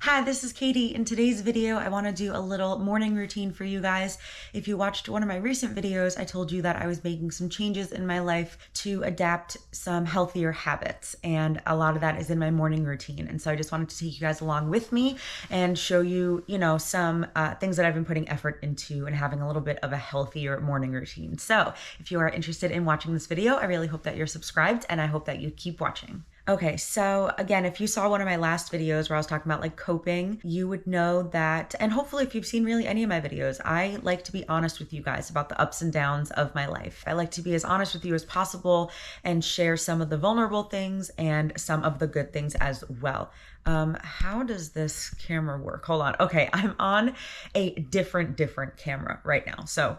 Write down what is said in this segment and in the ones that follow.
Hi, this is Katie. In today's video, I want to do a little morning routine for you guys. If you watched one of my recent videos, I told you that I was making some changes in my life to adapt some healthier habits, and a lot of that is in my morning routine. And so I just wanted to take you guys along with me and show you, some things that I've been putting effort into and having a little bit of a healthier morning routine. So if you are interested in watching this video, I really hope that you're subscribed, and I hope that you keep watching. Okay, so again, if you saw one of my last videos where I was talking about like coping, you would know that, and hopefully if you've seen really any of my videos, I like to be honest with you guys about the ups and downs of my life. I like to be as honest with you as possible and share some of the vulnerable things and some of the good things as well. How does this camera work? Hold on. Okay, I'm on a different camera right now. So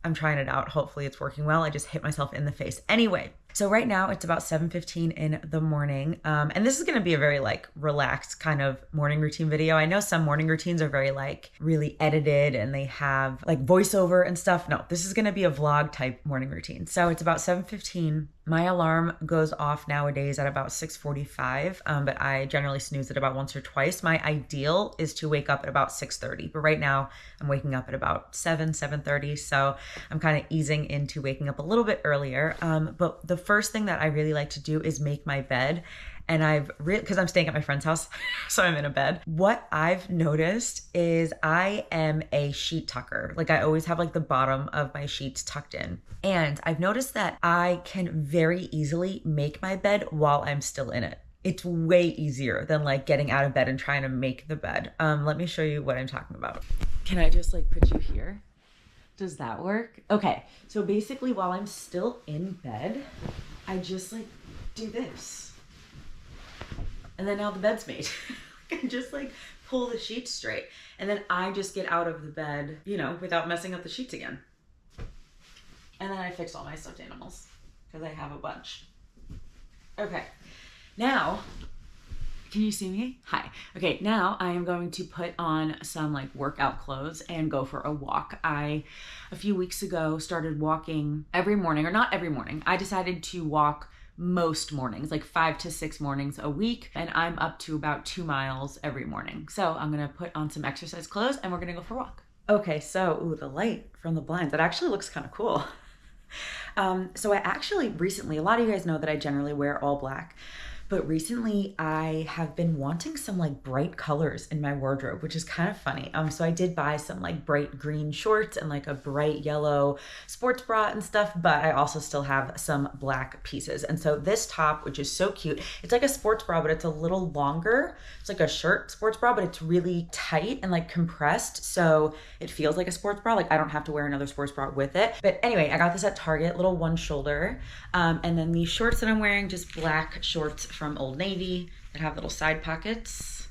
I'm trying it out. Hopefully it's working well. I just hit myself in the face. Anyway, so right now it's about 7:15 in the morning. And this is going to be a very relaxed kind of morning routine video. I know some morning routines are very really edited and they have voiceover and stuff. No, this is going to be a vlog type morning routine. So it's about 7:15. My alarm goes off nowadays at about 6:45, but I generally snooze it about once or twice. My ideal is to wake up at about 6:30, but right now I'm waking up at about 7:30. So I'm kind of easing into waking up a little bit earlier. But the first thing that I really like to do is make my bed. And because I'm staying at my friend's house, so I'm in a bed. What I've noticed is I am a sheet tucker. I always have the bottom of my sheets tucked in. And I've noticed that I can very easily make my bed while I'm still in it. It's way easier than getting out of bed and trying to make the bed. Let me show you what I'm talking about. Can I just put you here? Does that work? Okay, so basically while I'm still in bed, I just do this. And then now the bed's made. I can just pull the sheets straight. And then I just get out of the bed, without messing up the sheets again. And then I fix all my stuffed animals because I have a bunch. Okay, now, can you see me? Hi. Okay, now I am going to put on some workout clothes and go for a walk. A few weeks ago, started walking every morning, or not every morning. I decided to walk most mornings, 5 to 6 mornings a week, and I'm up to about 2 miles every morning. So I'm gonna put on some exercise clothes and we're gonna go for a walk. Okay, so the light from the blinds, that actually looks kind of cool. So I actually recently, a lot of you guys know that I generally wear all black, but recently I have been wanting some bright colors in my wardrobe, which is kind of funny. So I did buy some bright green shorts and a bright yellow sports bra and stuff, but I also still have some black pieces. And so this top, which is so cute, it's like a sports bra, but it's a little longer. It's like a shirt sports bra, but it's really tight and compressed. So it feels like a sports bra. I don't have to wear another sports bra with it. But anyway, I got this at Target, little one shoulder. And then these shorts that I'm wearing, just black shorts from Old Navy that have little side pockets.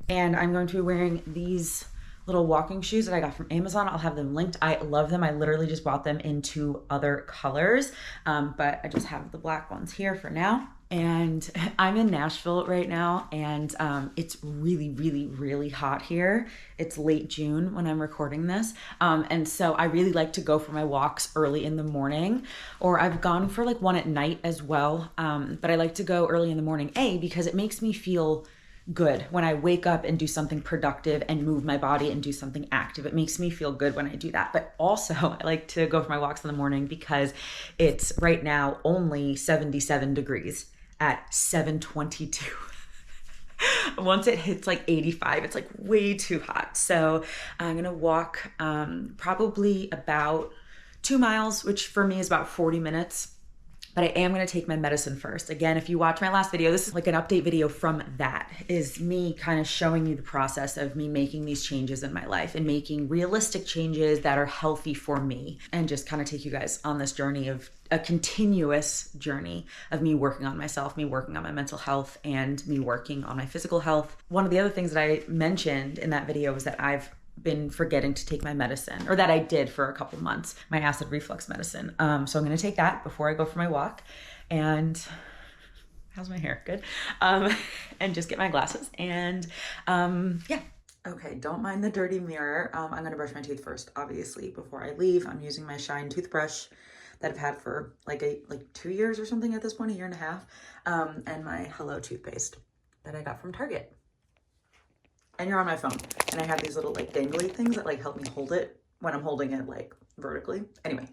And I'm going to be wearing these little walking shoes that I got from Amazon. I'll have them linked. I love them. I literally just bought them in 2 other colors, but I just have the black ones here for now. And I'm in Nashville right now, and it's really hot here. It's late June when I'm recording this. And so I really like to go for my walks early in the morning, or I've gone for one at night as well. But I like to go early in the morning, because it makes me feel good when I wake up and do something productive and move my body and do something active. It makes me feel good when I do that. But also I like to go for my walks in the morning because it's right now only 77 degrees at 7:22. Once it hits 85, it's way too hot. So I'm gonna walk probably about 2 miles, which for me is about 40 minutes. But I am going to take my medicine first. Again, if you watch my last video, this is an update video from that, is me kind of showing you the process of me making these changes in my life and making realistic changes that are healthy for me, and just kind of take you guys on this journey of a continuous journey of me working on myself, me working on my mental health, and me working on my physical health. One of the other things that I mentioned in that video was that I've been forgetting to take my medicine, or that I did for a couple months, my acid reflux medicine. So I'm going to take that before I go for my walk. And how's my hair? Good. And just get my glasses and yeah. Okay, don't mind the dirty mirror. I'm going to brush my teeth first, obviously, before I leave. I'm using my Shine toothbrush that I've had for like 2 years or something at this point, 1.5 years, and my Hello toothpaste that I got from Target. and you're on my phone. And I have these little like dangly things that like help me hold it when I'm holding it like vertically. Anyway.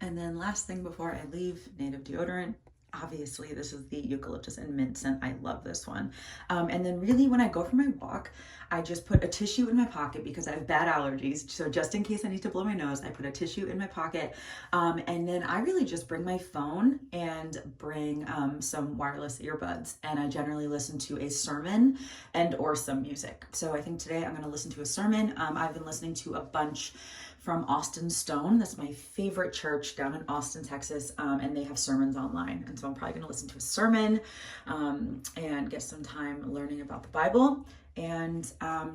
And then last thing before I leave, native deodorant. Obviously, this is the eucalyptus and mint scent. I love this one. And then really when I go for my walk, I just put a tissue in my pocket because I have bad allergies. So just in case I need to blow my nose, I put a tissue in my pocket. And then I really just bring my phone and bring some wireless earbuds. And I generally listen to a sermon and or some music. So I think today I'm gonna listen to a sermon. I've been listening to a bunch from Austin Stone. That's my favorite church down in Austin, Texas. And they have sermons online. And so I'm probably gonna listen to a sermon and get some time learning about the Bible and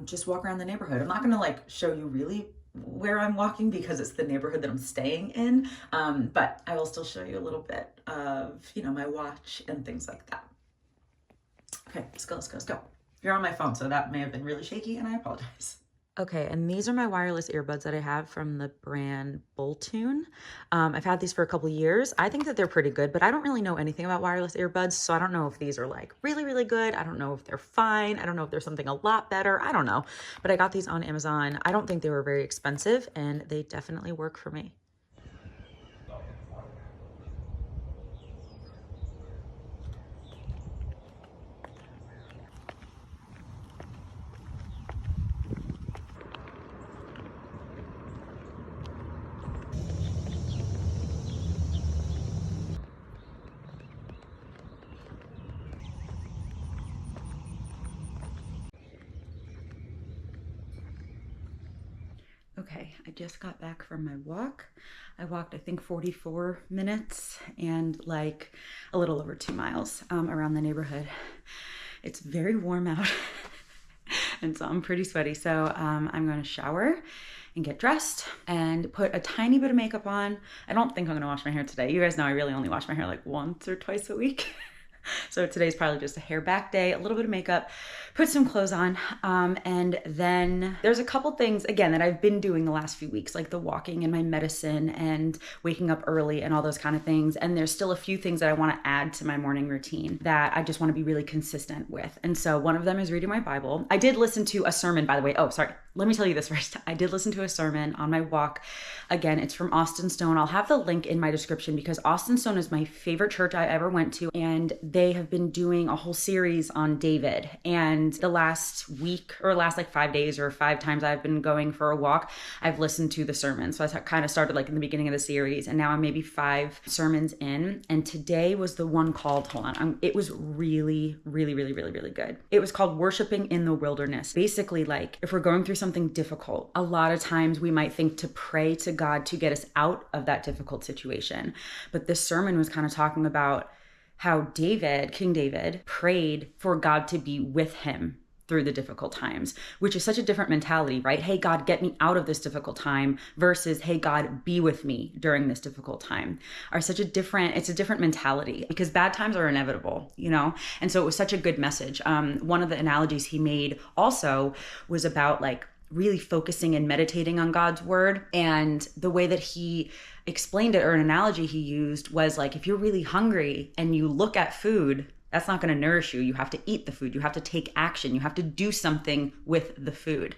just walk around the neighborhood. I'm not gonna like show you really where I'm walking because it's the neighborhood that I'm staying in. But I will still show you a little bit of, you know, my watch and things like that. Okay, let's go. You're on my phone, so that may have been really shaky and I apologize. Okay, and these are my wireless earbuds that I have from the brand Boltune. I've had these for a couple years. I think that they're pretty good, but I don't really know anything about wireless earbuds, so I don't know if these are like really, really good. I don't know if they're fine. I don't know if there's something a lot better. I don't know, but I got these on Amazon. I don't think they were very expensive, and they definitely work for me. Okay, I just got back from my walk. I walked, I think 44 minutes and like a little over 2 miles around the neighborhood. It's very warm out and so I'm pretty sweaty. So I'm gonna shower and get dressed and put a tiny bit of makeup on. I don't think I'm gonna wash my hair today. You guys know I really only wash my hair like once or twice a week. So today's probably just a hair back day, a little bit of makeup, put some clothes on. And then there's a couple things, again, that I've been doing the last few weeks, like the walking and my medicine and waking up early and all those kind of things. And there's still a few things that I want to add to my morning routine that I just want to be really consistent with. And so one of them is reading my Bible. I did listen to a sermon, by the way. Oh, sorry. Let me tell you this first. I did listen to a sermon on my walk. Again, it's from Austin Stone. I'll have the link in my description because Austin Stone is my favorite church I ever went to. And they have been doing a whole series on David. And the last week or last like 5 days or 5 times I've been going for a walk, I've listened to the sermon. So I kind of started like in the beginning of the series and now I'm maybe 5 sermons in. And today was the one called, hold on, it was really, really, really, really, really good. It was called Worshiping in the Wilderness. Basically, like if we're going through something difficult, a lot of times we might think to pray to God to get us out of that difficult situation. But this sermon was kind of talking about how David, King David, prayed for God to be with him through the difficult times, which is such a different mentality, right? Hey, God, get me out of this difficult time versus, hey, God, be with me during this difficult time it's a different mentality because bad times are inevitable, you know? And so it was such a good message. One of the analogies he made also was about like really focusing and meditating on God's word. And the way that he explained it, or an analogy he used, was like, if you're really hungry and you look at food, that's not going to nourish you. You have to eat the food. You have to take action. You have to do something with the food.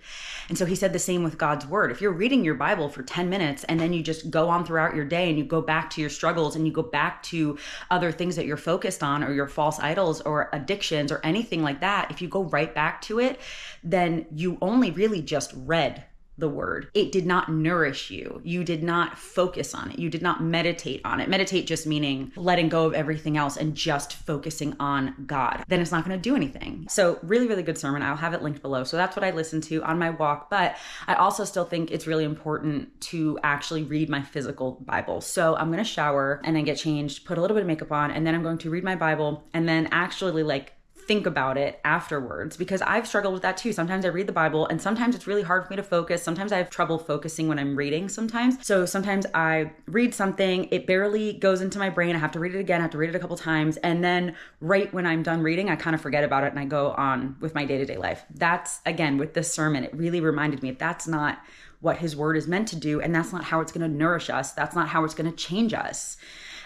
And so he said the same with God's word. If you're reading your Bible for 10 minutes and then you just go on throughout your day and you go back to your struggles and you go back to other things that you're focused on or your false idols or addictions or anything like that, if you go right back to it, then you only really just read the word. It did not nourish you. You did not focus on it. You did not meditate on it. Meditate just meaning letting go of everything else and just focusing on God. Then it's not going to do anything. So really, really good sermon. I'll have it linked below. So that's what I listened to on my walk. But I also still think it's really important to actually read my physical Bible. So I'm going to shower and then get changed, put a little bit of makeup on, and then I'm going to read my Bible and then actually like think about it afterwards, because I've struggled with that too. Sometimes I read the Bible and sometimes it's really hard for me to focus. Sometimes I have trouble focusing when I'm reading sometimes. So sometimes I read something, it barely goes into my brain. I have to read it again, I have to read it a couple times. And then right when I'm done reading, I kind of forget about it and I go on with my day-to-day life. That's, again, with this sermon, it really reminded me that's not what his word is meant to do. And that's not how it's going to nourish us. That's not how it's going to change us.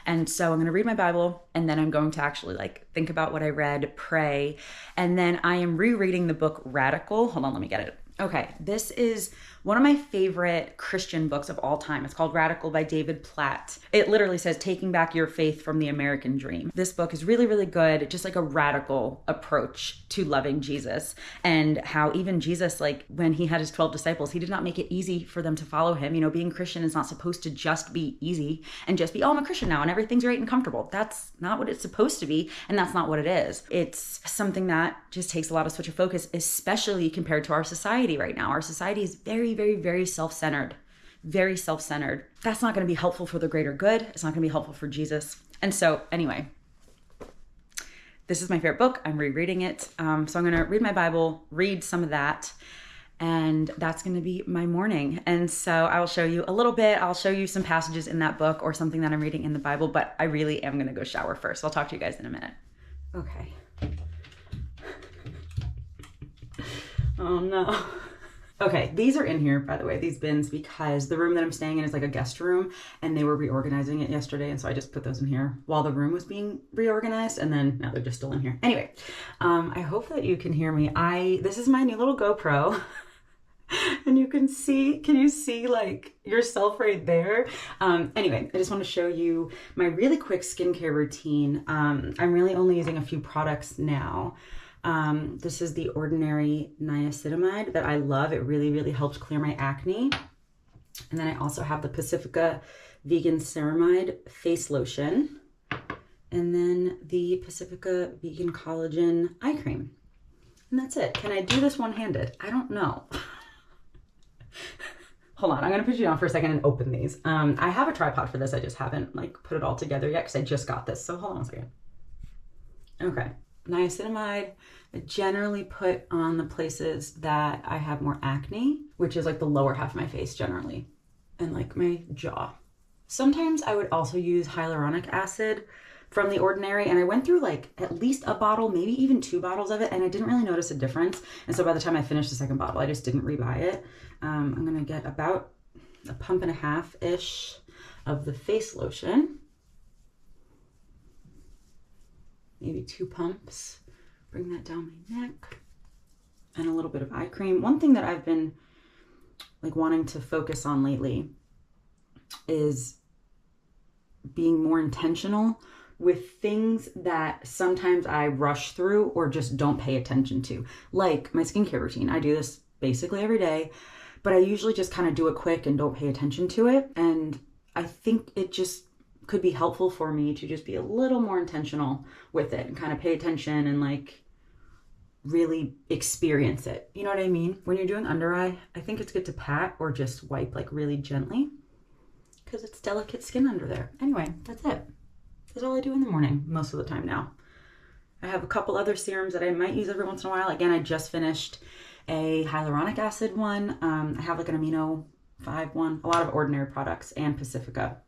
And so I'm going to read my Bible, and then I'm going to actually like think about what I read, pray. And then I am rereading the book Radical. Hold on, let me get it. Okay, this is one of my favorite Christian books of all time. It's called Radical by David Platt. It literally says taking back your faith from the American dream. This book is really, really good. Just like a radical approach to loving Jesus, and how even Jesus, like when he had his 12 disciples, he did not make it easy for them to follow him. You know, being Christian is not supposed to just be easy and just be, oh, I'm a Christian now and everything's great and comfortable. That's not what it's supposed to be. And that's not what it is. It's something that just takes a lot of switch of focus, especially compared to our society right now. Our society is very, very, very self-centered, very self-centered. That's not going to be helpful for the greater good. It's not going to be helpful for Jesus. And so anyway, this is my favorite book. I'm rereading it. So I'm going to read my Bible, read some of that, and that's going to be my morning. And so I will show you a little bit. I'll show you some passages in that book or something that I'm reading in the Bible, but I really am going to go shower first. I'll talk to you guys in a minute. Okay. Oh no. Okay, these are in here, by the way, these bins, because the room that I'm staying in is like a guest room, and they were reorganizing it yesterday, and so I just put those in here while the room was being reorganized, and then now they're just still in here. Anyway, I hope that you can hear me. This is my new little GoPro, and you can you see like yourself right there? Anyway, I just want to show you my really quick skincare routine. I'm really only using a few products now. This is the Ordinary Niacinamide that I love. It really, really helps clear my acne. And then I also have the Pacifica Vegan Ceramide Face Lotion. And then the Pacifica Vegan Collagen Eye Cream. And that's it. Can I do this one-handed? I don't know. Hold on, I'm gonna put you down for a second and open these. I have a tripod for this. I just haven't like put it all together yet because I just got this. So hold on a second. Okay. Niacinamide, I generally put on the places that I have more acne, which is like the lower half of my face generally, and like my jaw. Sometimes I would also use hyaluronic acid from The Ordinary, and I went through like at least a bottle, maybe even 2 bottles of it, and I didn't really notice a difference. And so by the time I finished the second bottle, I just didn't rebuy it. I'm gonna get about a pump and a half-ish of the face lotion. Maybe 2 pumps, bring that down my neck, and a little bit of eye cream. One thing that I've been like wanting to focus on lately is being more intentional with things that sometimes I rush through or just don't pay attention to. Like my skincare routine. I do this basically every day, but I usually just kind of do it quick and don't pay attention to it. And I think it just could be helpful for me to just be a little more intentional with it and kind of pay attention and like really experience it. You know what I mean? When you're doing under eye, I think it's good to pat or just wipe like really gently because it's delicate skin under there. Anyway, that's it. That's all I do in the morning most of the time now. I have a couple other serums that I might use every once in a while. Again, I just finished a hyaluronic acid one. I have like an amino 5 one, a lot of Ordinary products and Pacifica.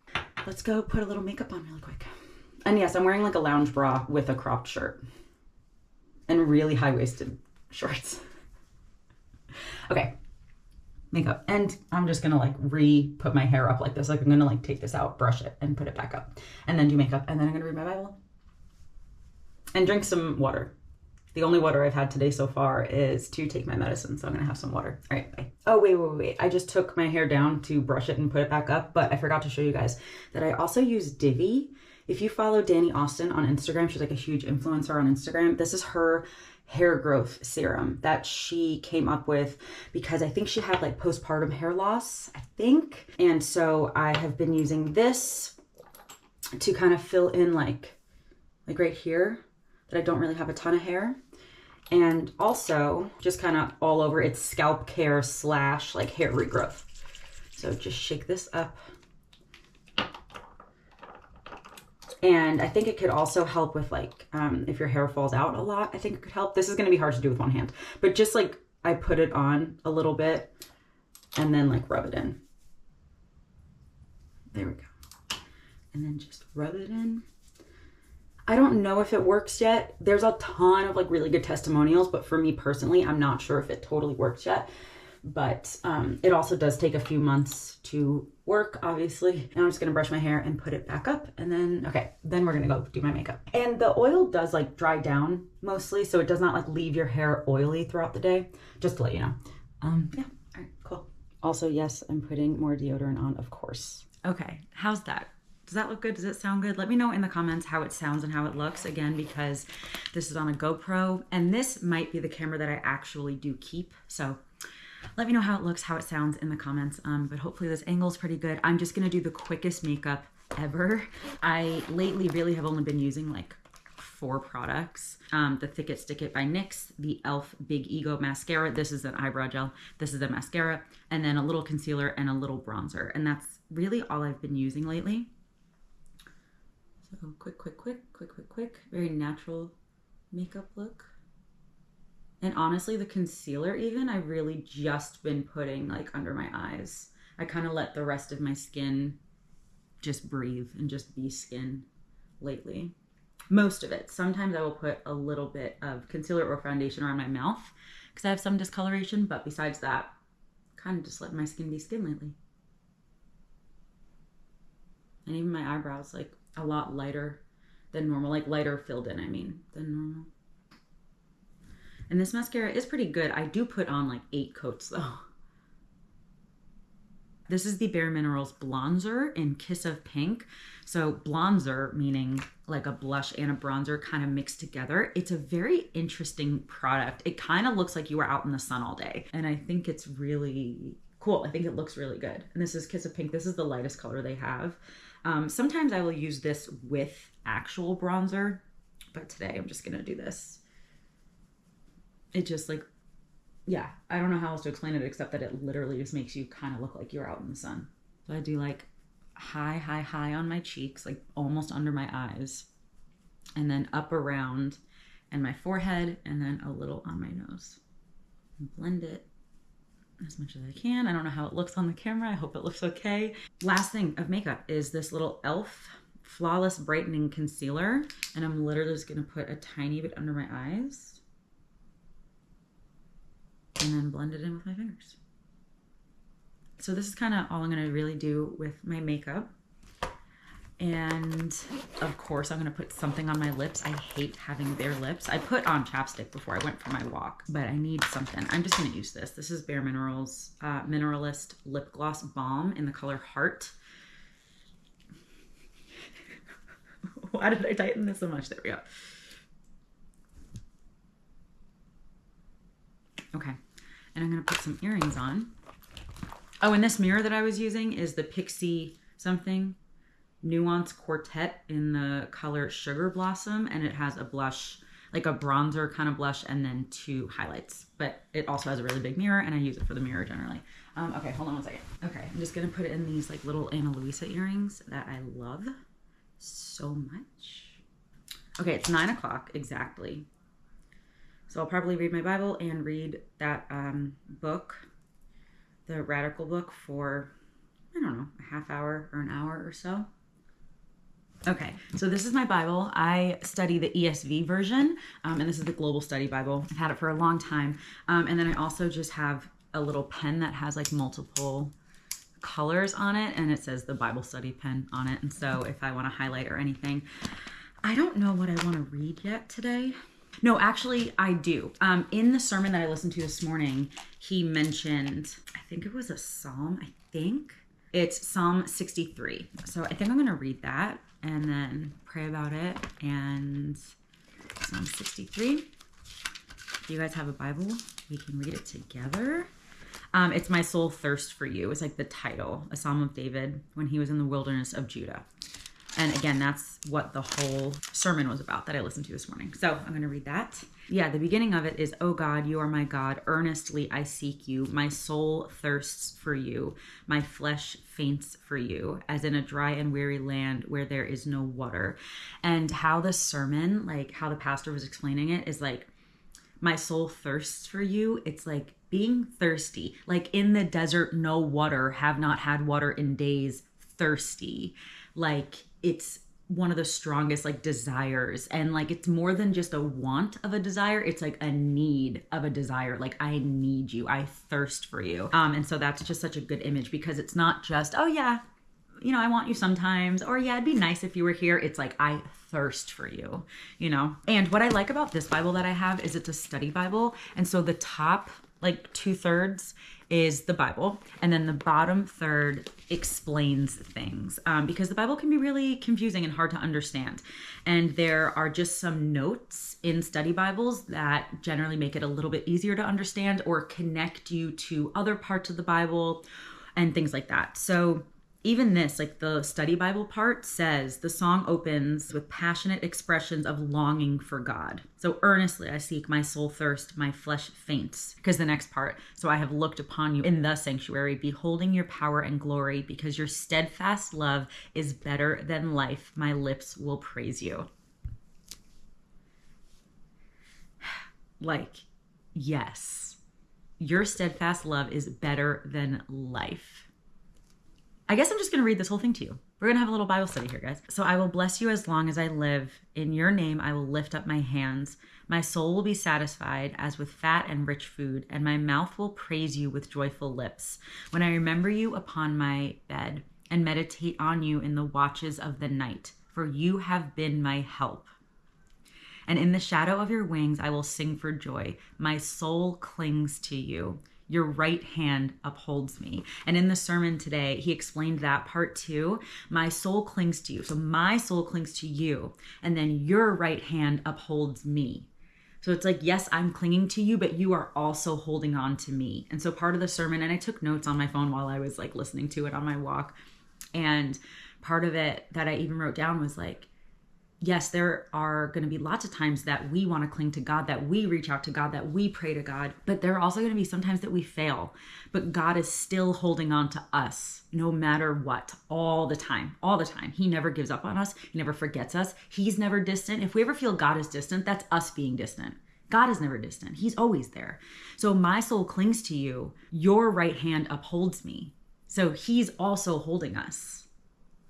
Let's go put a little makeup on really quick. And yes, I'm wearing like a lounge bra with a cropped shirt and really high-waisted shorts. Okay, makeup. And I'm just gonna like put my hair up like this. Like I'm gonna like take this out, brush it, and put it back up. And then do makeup. And then I'm gonna read my Bible. And drink some water. The only water I've had today so far is to take my medicine, so I'm gonna have some water. All right, bye. Oh, wait. I just took my hair down to brush it and put it back up, but I forgot to show you guys that I also use Divi. If you follow Danny Austin on Instagram, she's like a huge influencer on Instagram. This is her hair growth serum that she came up with because I think she had like postpartum hair loss, I think. And so I have been using this to kind of fill in like right here that I don't really have a ton of hair. And also just kind of all over, it's scalp care / like hair regrowth. So just shake this up. And I think it could also help with like, if your hair falls out a lot, I think it could help. This is going to be hard to do with one hand, but just like I put it on a little bit and then like rub it in. There we go. And then just rub it in. I don't know if it works yet. There's a ton of like really good testimonials, but for me personally, I'm not sure if it totally works yet. But it also does take a few months to work, obviously. Now I'm just gonna brush my hair and put it back up, and then, okay, then we're gonna go do my makeup. And the oil does like dry down mostly, so it does not like leave your hair oily throughout the day, just to let you know. Yeah, all right, cool. Also, yes, I'm putting more deodorant on, of course. Okay, how's that? Does that look good? Does it sound good? Let me know in the comments how it sounds and how it looks. Again, because this is on a GoPro, and this might be the camera that I actually do keep. So let me know how it looks, how it sounds in the comments. But hopefully this angle is pretty good. I'm just gonna do the quickest makeup ever. I lately really have only been using like 4 products. The Thick It Stick It by NYX, the e.l.f. Big Ego Mascara. This is an eyebrow gel. This is a mascara, and then a little concealer and a little bronzer. And that's really all I've been using lately. So quick. Very natural makeup look. And honestly, the concealer even, I've really just been putting like under my eyes. I kind of let the rest of my skin just breathe and just be skin lately. Most of it. Sometimes I will put a little bit of concealer or foundation around my mouth because I have some discoloration, but besides that, kind of just letting my skin be skin lately. And even my eyebrows, like a lot lighter than normal, like lighter filled in, I mean, than normal. And this mascara is pretty good. I do put on like 8 coats though. This is the Bare Minerals Bronzer in Kiss of Pink. So bronzer, meaning like a blush and a bronzer kind of mixed together. It's a very interesting product. It kind of looks like you were out in the sun all day. And I think it's really cool. I think it looks really good. And this is Kiss of Pink. This is the lightest color they have. Sometimes I will use this with actual bronzer, but today I'm just gonna do this. It just like, yeah, I don't know how else to explain it except that it literally just makes you kind of look like you're out in the sun. So I do like high on my cheeks, like almost under my eyes, and then up around and my forehead, and then a little on my nose. And blend it as much as I can. I don't know how it looks on the camera. I hope it looks okay. Last thing of makeup is this little e.l.f. Flawless Brightening Concealer, and I'm literally just gonna put a tiny bit under my eyes and then blend it in with my fingers. So this is kind of all I'm gonna really do with my makeup. And of course I'm gonna put something on my lips. I hate having bare lips. I put on chapstick before I went for my walk, but I need something. I'm just gonna use this. This is Bare Minerals Mineralist Lip Gloss Balm in the color Heart. Why did I tighten this so much? There we go. Okay, and I'm gonna put some earrings on. Oh, and this mirror that I was using is the Pixie something Nuance Quartet in the color Sugar Blossom, and it has a blush, like a bronzer kind of blush, and then 2 highlights. But it also has a really big mirror, and I use it for the mirror generally. Okay, hold on one second. Okay, I'm just gonna put it in these like little Ana Luisa earrings that I love so much. Okay, it's 9 o'clock exactly. So I'll probably read my Bible and read that book, the Radical book, for, I don't know, a half hour or an hour or so. Okay, so this is my Bible. I study the ESV version, and this is the Global Study Bible. I've had it for a long time. And then I also just have a little pen that has like multiple colors on it, and it says the Bible study pen on it. And so if I want to highlight or anything, I don't know what I want to read yet today. No, actually I do. In the sermon that I listened to this morning, he mentioned, I think it was a Psalm, I think. It's Psalm 63. So I think I'm going to read that and then pray about it. And Psalm 63. If you guys have a Bible, we can read it together. It's My Soul Thirsts for You. It's like the title, a Psalm of David when he was in the wilderness of Judah. And again, that's what the whole sermon was about that I listened to this morning. So I'm going to read that. Yeah, the beginning of it is, "O God, you are my God. Earnestly I seek you. My soul thirsts for you. My flesh faints for you, as in a dry and weary land where there is no water." And how the sermon, like how the pastor was explaining it, is like, my soul thirsts for you. It's like being thirsty, like in the desert, no water, have not had water in days, thirsty. Like it's one of the strongest like desires, and like it's more than just a want of a desire, it's like a need of a desire. Like, I need you, I thirst for you. And so that's just such a good image, because it's not just, oh yeah, you know, I want you sometimes, or yeah, it'd be nice if you were here. It's like, I thirst for you, you know? And what I like about this Bible that I have is it's a study Bible. And so the top like 2/3 is the Bible, and then the bottom third explains things, because the Bible can be really confusing and hard to understand. And there are just some notes in study Bibles that generally make it a little bit easier to understand or connect you to other parts of the Bible and things like that. So even this, like the study Bible part says, the song opens with passionate expressions of longing for God. So earnestly I seek, my soul thirsts, my flesh faints. Because the next part, so I have looked upon you in the sanctuary, beholding your power and glory, because your steadfast love is better than life. My lips will praise you. Like, yes, your steadfast love is better than life. I guess I'm just going to read this whole thing to you. We're going to have a little Bible study here, guys. So I will bless you as long as I live. In your name, I will lift up my hands. My soul will be satisfied as with fat and rich food, and my mouth will praise you with joyful lips. When I remember you upon my bed and meditate on you in the watches of the night, for you have been my help. And in the shadow of your wings, I will sing for joy. My soul clings to you. Your right hand upholds me. And in the sermon today, he explained that part too. My soul clings to you. So my soul clings to you. And then your right hand upholds me. So it's like, yes, I'm clinging to you, but you are also holding on to me. And so part of the sermon, and I took notes on my phone while I was like listening to it on my walk. And part of it that I even wrote down was like, yes, there are going to be lots of times that we want to cling to God, that we reach out to God, that we pray to God, but there are also going to be sometimes that we fail, but God is still holding on to us no matter what, all the time, all the time. He never gives up on us. He never forgets us. He's never distant. If we ever feel God is distant, that's us being distant. God is never distant. He's always there. So my soul clings to you. Your right hand upholds me. So he's also holding us.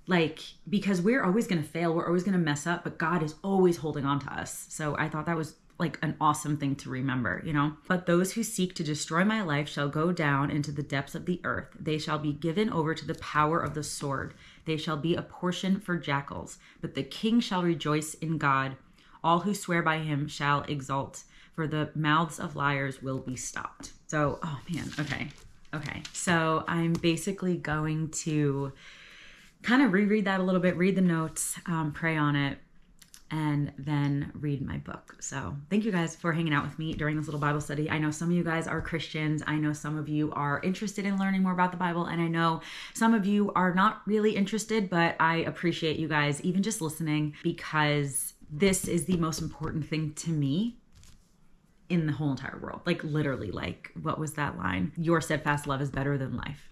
Like, because we're always going to fail, we're always going to mess up, but God is always holding on to us. So I thought that was like an awesome thing to remember, you know? But those who seek to destroy my life shall go down into the depths of the earth. They shall be given over to the power of the sword. They shall be a portion for jackals. But the king shall rejoice in God. All who swear by him shall exult, for the mouths of liars will be stopped. So, oh man, okay. So I'm basically going to kind of reread that a little bit, read the notes, pray on it, and then read my book. So thank you guys for hanging out with me during this little Bible study. I know some of you guys are Christians. I know some of you are interested in learning more about the Bible. And I know some of you are not really interested, but I appreciate you guys even just listening, because this is the most important thing to me in the whole entire world. Like literally, like what was that line? Your steadfast love is better than life.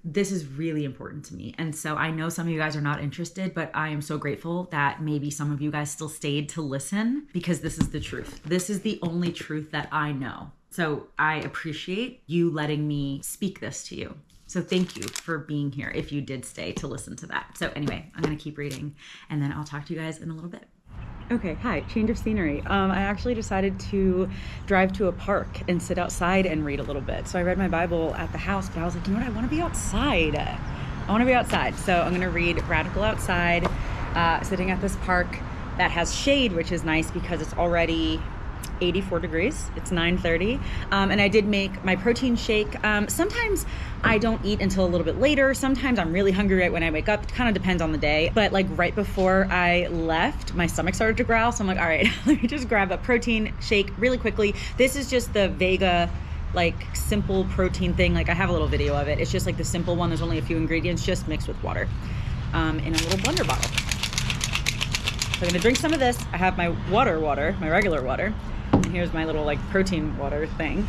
This is really important to me. And so I know some of you guys are not interested, but I am so grateful that maybe some of you guys still stayed to listen, because this is the truth. This is the only truth that I know. So I appreciate you letting me speak this to you. So thank you for being here if you did stay to listen to that. So anyway, I'm going to keep reading, and then I'll talk to you guys in a little bit. Okay, hi, change of scenery. I actually decided to drive to a park and sit outside and read a little bit. So I read my Bible at the house, but I was like, you know what, I want to be outside. So I'm going to read Radical outside, sitting at this park that has shade, which is nice because it's already 84 degrees. It's 9:30. And I did make my protein shake. Sometimes I don't eat until a little bit later. Sometimes I'm really hungry right when I wake up. It kind of depends on the day. But like right before I left, my stomach started to growl. So I'm like, all right, let me just grab a protein shake really quickly. This is just the Vega like simple protein thing. Like I have a little video of it. It's just like the simple one. There's only a few ingredients just mixed with water in a little blender bottle. So I'm gonna drink some of this. I have my water, my regular water. And here's my little like protein water thing.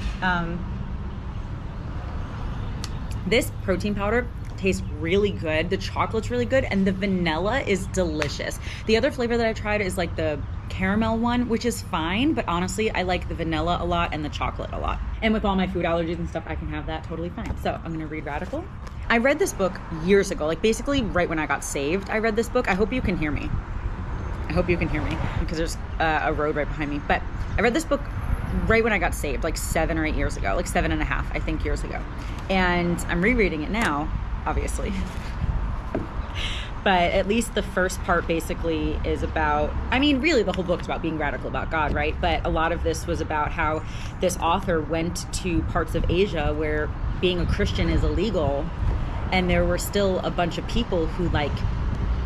This protein powder tastes really good. The chocolate's really good, and the vanilla is delicious. The other flavor that I tried is like the caramel one, which is fine, but honestly, I like the vanilla a lot and the chocolate a lot. And with all my food allergies and stuff, I can have that totally fine. So I'm gonna read Radical, I read this book years ago, like basically right when I got saved, I read this book. I hope you can hear me. I hope you can hear me because there's a road right behind me. But I read this book right when I got saved, like 7 or 8 years ago, like 7.5, I think, years ago. And I'm rereading it now, obviously. But at least the first part basically is about, I mean, really the whole book's about being radical about God, right? But a lot of this was about how this author went to parts of Asia where being a Christian is illegal, and there were still a bunch of people who like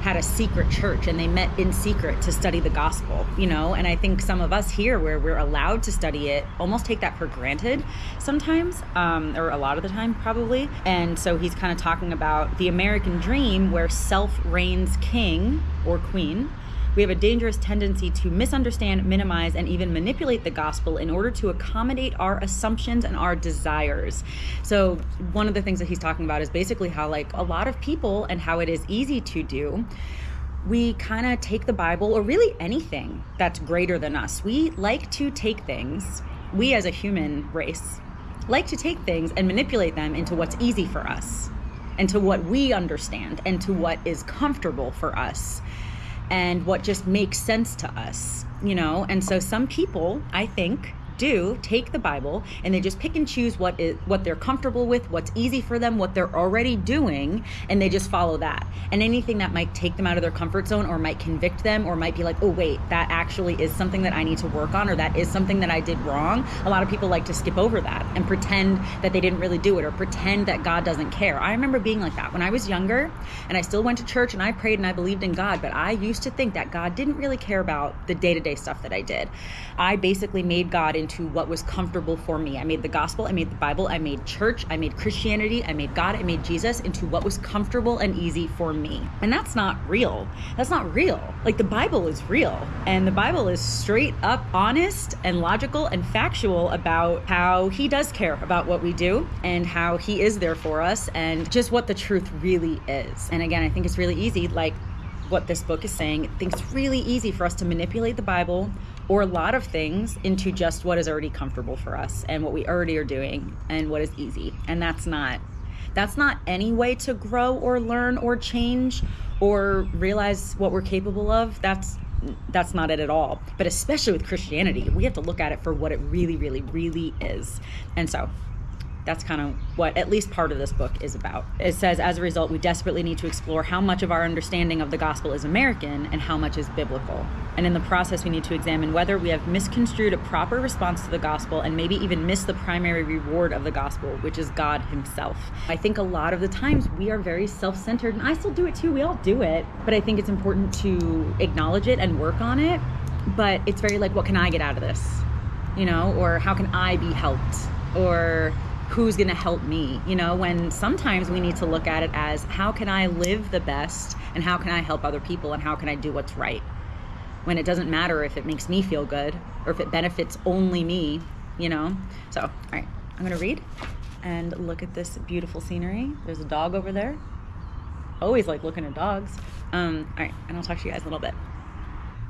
had a secret church and they met in secret to study the gospel, you know? And I think some of us here where we're allowed to study it almost take that for granted sometimes, or a lot of the time probably. And so he's kind of talking about the American dream where self reigns king or queen. We have a dangerous tendency to misunderstand, minimize, and even manipulate the gospel in order to accommodate our assumptions and our desires. So one of the things that he's talking about is basically how like a lot of people, and how it is easy to do, we kind of take the Bible, or really anything that's greater than us. We like to take things, we as a human race, like to take things and manipulate them into what's easy for us, and to what we understand, and to what is comfortable for us, and what just makes sense to us, you know? And so some people, I think, do take the Bible and they just pick and choose what they're comfortable with, what's easy for them, what they're already doing, and they just follow that. And anything that might take them out of their comfort zone or might convict them or might be like, oh wait, that actually is something that I need to work on, or that is something that I did wrong. A lot of people like to skip over that and pretend that they didn't really do it, or pretend that God doesn't care. I remember being like that when I was younger, and I still went to church and I prayed and I believed in God, but I used to think that God didn't really care about the day-to-day stuff that I did. I basically made God into what was comfortable for me. I made the gospel, I made the Bible, I made church, I made Christianity, I made God, I made Jesus into what was comfortable and easy for me. And that's not real. That's not real. Like, the Bible is real, and the Bible is straight up honest and logical and factual about how he does care about what we do and how he is there for us and just what the truth really is. And again, I think it's really easy, like what this book is saying, I think it's really easy for us to manipulate the Bible or a lot of things into just what is already comfortable for us and what we already are doing and what is easy. And that's not any way to grow or learn or change or realize what we're capable of. That's not it at all. But especially with Christianity, we have to look at it for what it really, really, really is. And so that's kind of what at least part of this book is about. It says, as a result, we desperately need to explore how much of our understanding of the gospel is American and how much is biblical. And in the process, we need to examine whether we have misconstrued a proper response to the gospel and maybe even missed the primary reward of the gospel, which is God himself. I think a lot of the times we are very self-centered, and I still do it too. We all do it. But I think it's important to acknowledge it and work on it. But it's very like, what can I get out of this? You know, or how can I be helped? Or who's going to help me? You know, when sometimes we need to look at it as, how can I live the best, and how can I help other people, and how can I do what's right? When it doesn't matter if it makes me feel good or if it benefits only me, you know? So, all right, I'm going to read and look at this beautiful scenery. There's a dog over there. Always like looking at dogs. All right, and I'll talk to you guys in a little bit.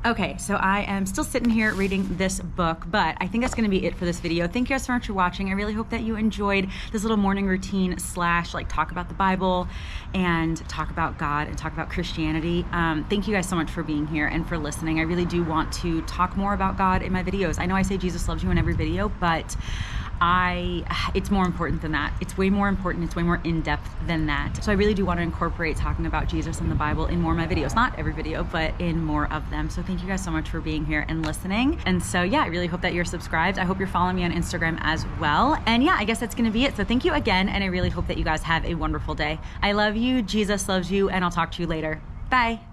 Okay, so I am still sitting here reading this book, but I think that's going to be it for this video. Thank you guys so much for watching. I really hope that you enjoyed this little morning routine slash like talk about the Bible and talk about God and talk about Christianity. Thank you guys so much for being here and for listening. I really do want to talk more about God in my videos. I know I say Jesus loves you in every video, but it's more important than that. It's way more important. It's way more in-depth than that. So I really do want to incorporate talking about Jesus and the Bible in more of my videos. Not every video, but in more of them. So thank you guys so much for being here and listening. And so yeah, I really hope that you're subscribed. I hope you're following me on Instagram as well. And yeah, I guess that's going to be it. So thank you again. And I really hope that you guys have a wonderful day. I love you. Jesus loves you. And I'll talk to you later. Bye.